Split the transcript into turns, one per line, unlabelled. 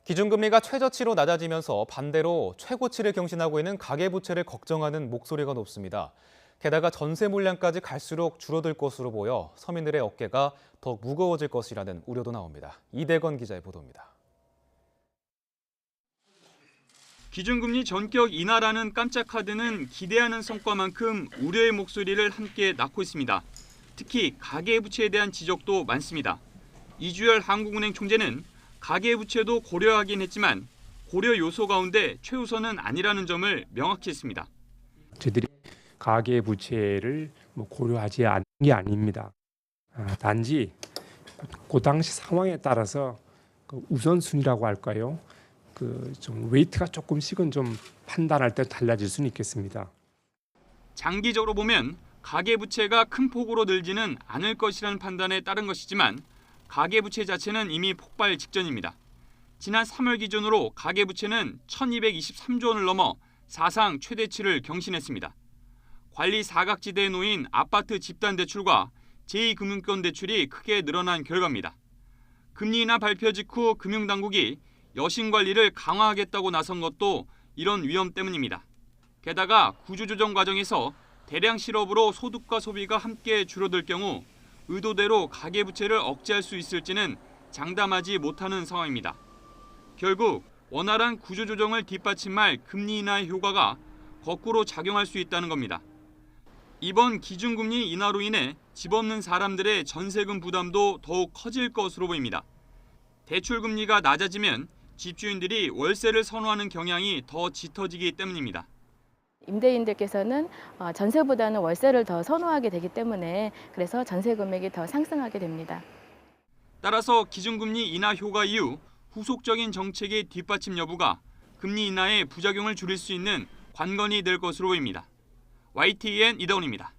기준금리가 최저치로 낮아지면서 반대로 최고치를 경신하고 있는 가계부채를 걱정하는 목소리가 높습니다. 게다가 전세 물량까지 갈수록 줄어들 것으로 보여 서민들의 어깨가 더 무거워질 것이라는 우려도 나옵니다. 이대건 기자의 보도입니다.
기준금리 전격 인하라는 깜짝 카드는 기대하는 성과만큼 우려의 목소리를 함께 낳고 있습니다. 특히 가계부채에 대한 지적도 많습니다. 이주열 한국은행 총재는 가계부채도 고려하긴 했지만 고려 요소 가운데 최우선은 아니라는 점을 명확히 했습니다.
저희들이 가계부채를 고려하지 않는 게 아닙니다. 단지 그 당시 상황에 따라서 그 우선순위라고 할까요? 좀 웨이트가 조금씩은 좀 판단할 때 달라질 수는 있겠습니다.
장기적으로 보면 가계부채가 큰 폭으로 늘지는 않을 것이라는 판단에 따른 것이지만 가계부채 자체는 이미 폭발 직전입니다. 지난 3월 기준으로 가계부채는 1,223조 원을 넘어 사상 최대치를 경신했습니다. 관리 사각지대에 놓인 아파트 집단대출과 제2금융권 대출이 크게 늘어난 결과입니다. 금리 인하 발표 직후 금융당국이 여신 관리를 강화하겠다고 나선 것도 이런 위험 때문입니다. 게다가 구조조정 과정에서 대량 실업으로 소득과 소비가 함께 줄어들 경우 의도대로 가계부채를 억제할 수 있을지는 장담하지 못하는 상황입니다. 결국 원활한 구조조정을 뒷받침할 금리 인하의 효과가 거꾸로 작용할 수 있다는 겁니다. 이번 기준금리 인하로 인해 집 없는 사람들의 전세금 부담도 더욱 커질 것으로 보입니다. 대출금리가 낮아지면 집주인들이 월세를 선호하는 경향이 더 짙어지기 때문입니다.
임대인들께서는 전세보다는 월세를 더 선호하게 되기 때문에 그래서 전세 금액이 더 상승하게 됩니다.
따라서 기준금리 인하 효과 이후 후속적인 정책의 뒷받침 여부가 금리 인하의 부작용을 줄일 수 있는 관건이 될 것으로 보입니다. YTN 이다운입니다.